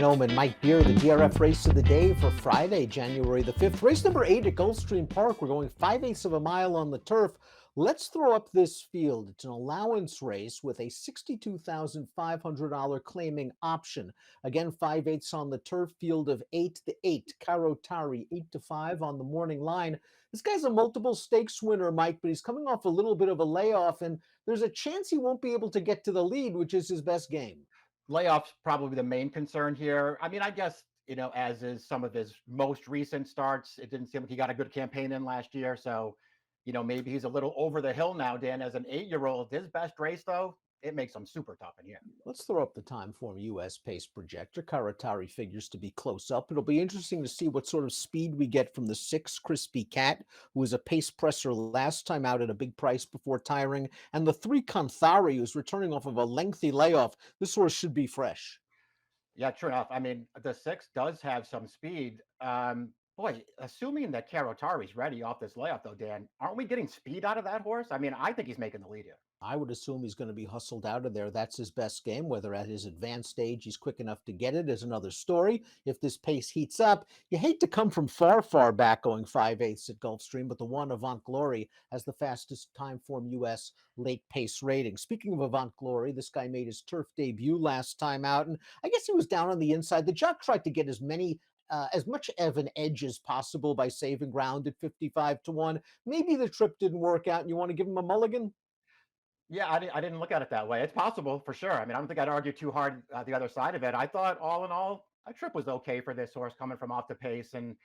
Illman and Mike Beer, the DRF race of the day for Friday, January the 5th. Race number 8 at Gulfstream Park. We're going 5/8 of a mile on the turf. Let's throw up this field. It's an allowance race with a $62,500 claiming option. Again, 5/8 on the turf, field of 8 to 8. Karotari, 8 to 5 on the morning line. This guy's a multiple stakes winner, Mike, but he's coming off a little bit of a layoff, and there's a chance he won't be able to get to the lead, which is his best game. Layoffs probably the main concern here. I mean, I guess, as is some of his most recent starts, it didn't seem like he got a good campaign in last year. So, maybe he's a little over the hill now, Dan, as an 8-year-old. His best race, though, it makes him super tough in here. Let's throw up the time form US pace projector. Karatari figures to be close up. It'll be interesting to see what sort of speed we get from the 6 Crispy Cat, who was a pace presser last time out at a big price before tiring, and the 3 Kanthari, who's returning off of a lengthy layoff. This horse should be fresh. Yeah, true enough. I mean, the 6 does have some speed. Boy, assuming that Karotari's ready off this layoff, though, Dan, aren't we getting speed out of that horse? I mean, I think he's making the lead here. I would assume he's going to be hustled out of there. That's his best game. Whether at his advanced stage he's quick enough to get it is another story. If this pace heats up, you hate to come from far, far back going 5/8 at Gulfstream, but the one Avant Glory has the fastest time form US late pace rating. Speaking of Avant Glory, this guy made his turf debut last time out, and I guess he was down on the inside. The jock tried to get as much of an edge as possible by saving ground at 55 to 1. Maybe the trip didn't work out and you want to give him a mulligan? Yeah, I didn't look at it that way. It's possible for sure. I mean, I don't think I'd argue too hard the other side of it. I thought all in all, a trip was okay for this horse coming from off the pace, and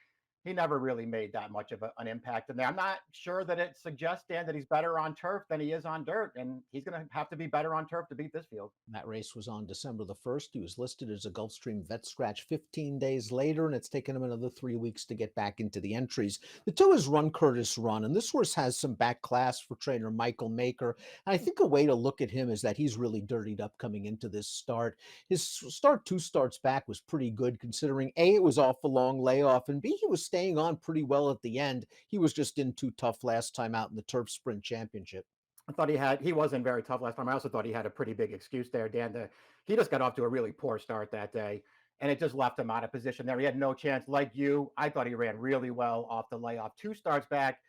he never really made that much of an impact in there. I'm not sure that it suggests, Dan, that he's better on turf than he is on dirt, and he's going to have to be better on turf to beat this field. That race was on December the 1st. He was listed as a Gulfstream vet scratch 15 days later, and it's taken him another 3 weeks to get back into the entries. The 2 is Run Curtis Run, and this horse has some back class for trainer Michael Maker. And I think a way to look at him is that he's really dirtied up coming into this start. His start 2 starts back was pretty good, considering A, it was off a long layoff, and B, he was staying on pretty well at the end. He was just in too tough last time out in the Turf Sprint Championship. I thought he wasn't very tough last time. I also thought he had a pretty big excuse there, Dan. He just got off to a really poor start that day, and it just left him out of position there. He had no chance. Like you, I thought he ran really well off the layoff. 2 starts back,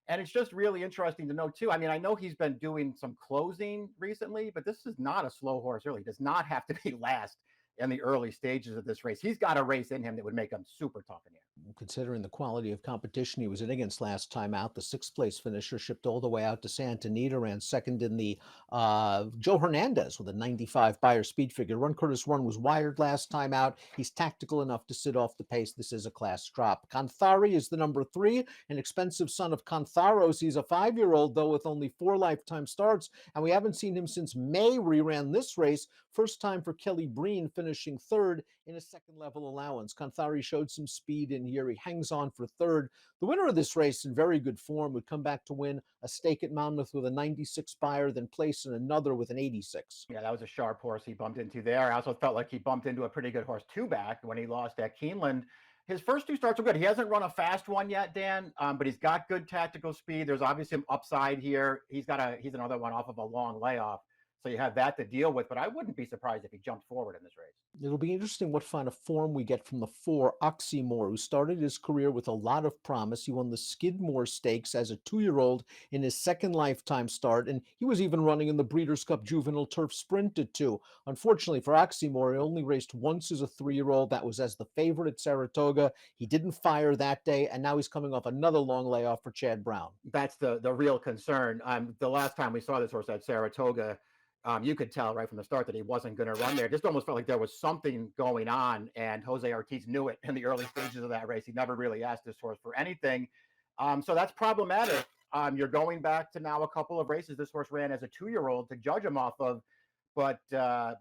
and it's just really interesting to know too. I mean, I know he's been doing some closing recently, but this is not a slow horse. Really, he does not have to be last in the early stages of this race. He's got a race in him that would make him super tough in here. Considering the quality of competition he was in against last time out, the 6th place finisher shipped all the way out to Santa Anita, ran second in the Joe Hernandez with a 95 Beyer speed figure. Run Curtis Run was wired last time out. He's tactical enough to sit off the pace. This is a class drop. Kanthari is the number 3, an expensive son of Kantharos. He's a 5-year-old, though, with only 4 lifetime starts, and we haven't seen him since May, where he ran this race. First time for Kelly Breen, finishing 3rd in a second-level allowance. Kanthari showed some speed in here. He hangs on for 3rd. The winner of this race, in very good form, would come back to win a stake at Monmouth with a 96 Beyer, then place in another with an 86. Yeah, that was a sharp horse he bumped into there. I also felt like he bumped into a pretty good horse 2 back when he lost at Keeneland. His first 2 starts were good. He hasn't run a fast one yet, Dan, but he's got good tactical speed. There's obviously some upside here. He's another one off of a long layoff. So you have that to deal with, but I wouldn't be surprised if he jumped forward in this race. It'll be interesting what kind of form we get from the 4 Oxymore, who started his career with a lot of promise. He won the Skidmore Stakes as a 2-year-old in his second lifetime start, and he was even running in the Breeders' Cup Juvenile Turf Sprint at 2. Unfortunately for Oxymore, he only raced once as a 3-year-old. That was as the favorite at Saratoga. He didn't fire that day, and now he's coming off another long layoff for Chad Brown. That's the real concern. The last time we saw this horse at Saratoga, you could tell right from the start that he wasn't going to run there. It just almost felt like there was something going on, and Jose Ortiz knew it in the early stages of that race. He never really asked this horse for anything. So that's problematic. You're going back to now a couple of races this horse ran as a 2-year-old to judge him off of. But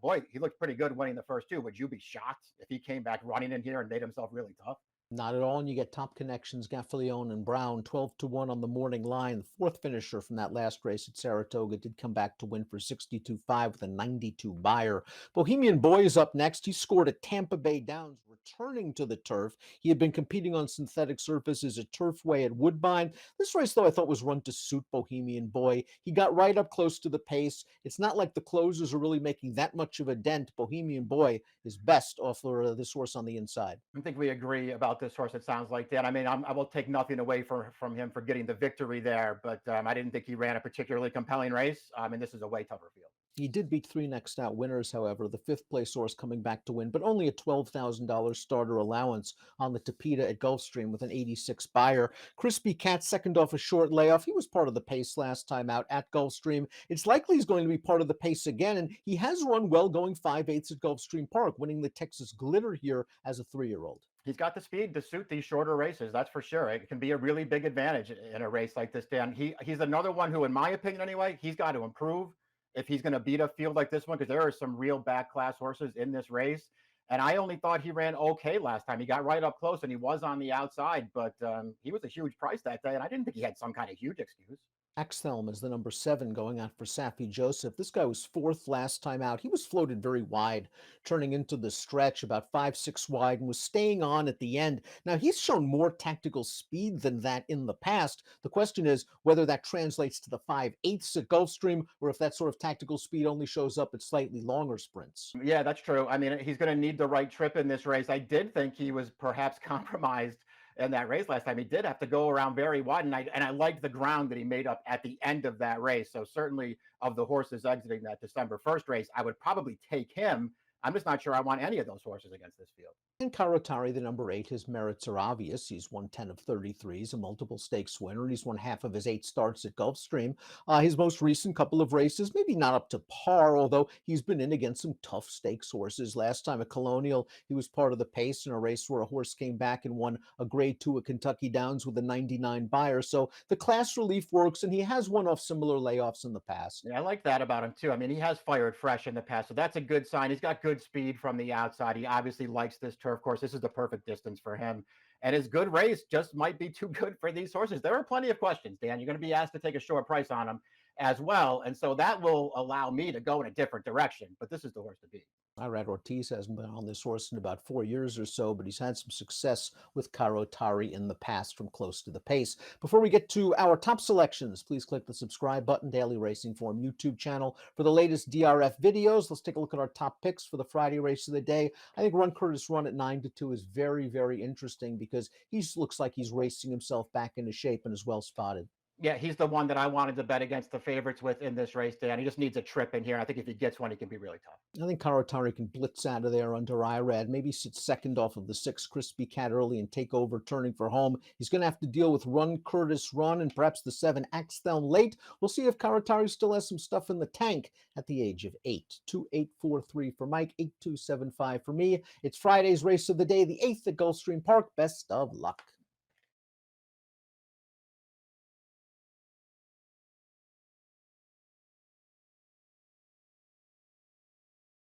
boy, he looked pretty good winning the first 2. Would you be shocked if he came back running in here and made himself really tough? Not at all. And you get Top Connections, Gaffalione and Brown, 12-1 on the morning line. The fourth finisher from that last race at Saratoga did come back to win for 62.5 with a 92 buyer. Bohemian Boy is up next. He scored at Tampa Bay Downs, returning to the turf. He had been competing on synthetic surfaces at Turfway at Woodbine. This race, though, I thought was run to suit Bohemian Boy. He got right up close to the pace. It's not like the closers are really making that much of a dent. Bohemian Boy is best off this horse on the inside. I think we agree about this horse. It sounds like that. I mean, I will take nothing away from him for getting the victory there, but I didn't think he ran a particularly compelling race. I mean, this is a way tougher field. He did beat three next out winners, however. The fifth place horse coming back to win, but only a $12,000 starter allowance on the Tapeta at Gulfstream with an 86 buyer. Crispy Cat second off a short layoff. He was part of the pace last time out at Gulfstream. It's likely he's going to be part of the pace again, and he has run well going 5/8 at Gulfstream Park, winning the Texas Glitter here as a 3-year-old. He's got the speed to suit these shorter races. That's for sure. It can be a really big advantage in a race like this, Dan. He's another one who, in my opinion, anyway, he's got to improve if he's going to beat a field like this one because there are some real back class horses in this race. And I only thought he ran okay last time. He got right up close and he was on the outside, but he was a huge price that day, and I didn't think he had some kind of huge excuse. Axthelm is the number 7 going out for Safi Joseph. This guy was fourth last time out. He was floated very wide, turning into the stretch about 5-6 wide and was staying on at the end. Now, he's shown more tactical speed than that in the past. The question is whether that translates to the 5/8 at Gulfstream or if that sort of tactical speed only shows up at slightly longer sprints. Yeah, that's true. I mean, he's going to need the right trip in this race. I did think he was perhaps compromised in that race last time. He did have to go around very wide, and I liked the ground that he made up at the end of that race. So certainly, of the horses exiting that December 1st race, I would probably take him. I'm just not sure I want any of those horses against this field. And Karotari, the number 8, his merits are obvious. He's won 10 of 33. He's a multiple stakes winner. He's won half of his 8 starts at Gulfstream. His most recent couple of races, maybe not up to par, although he's been in against some tough stakes horses. Last time at Colonial, he was part of the pace in a race where a horse came back and won a grade 2 at Kentucky Downs with a 99 buyer. So the class relief works, and he has won off similar layoffs in the past. Yeah, I like that about him too. I mean, he has fired fresh in the past, so that's a good sign. He's got good speed from the outside. He obviously likes this turf course. This is the perfect distance for him. And his good race just might be too good for these horses. There are plenty of questions, Dan. You're going to be asked to take a short price on them as well. And so that will allow me to go in a different direction. But this is the horse to beat. Irad Ortiz hasn't been on this horse in about 4 years or so, but he's had some success with Karotari in the past from close to the pace. Before we get to our top selections, please click the subscribe button, Daily Racing Form YouTube channel for the latest DRF videos. Let's take a look at our top picks for the Friday race of the day. I think Run Curtis Run at 9-2 is very, very interesting because he looks like he's racing himself back into shape and is well spotted. Yeah, he's the one that I wanted to bet against the favorites with in this race, Dan. He just needs a trip in here. I think if he gets one, he can be really tough. I think Karotari can blitz out of there under Irad, maybe sit second off of the 6 Crispy Cat early and take over turning for home. He's going to have to deal with Run Curtis Run and perhaps the 7 Axthelm late. We'll see if Karotari still has some stuff in the tank at the age of 8. 2843 for Mike, 8275 for me. It's Friday's race of the day, the 8th at Gulfstream Park. Best of luck.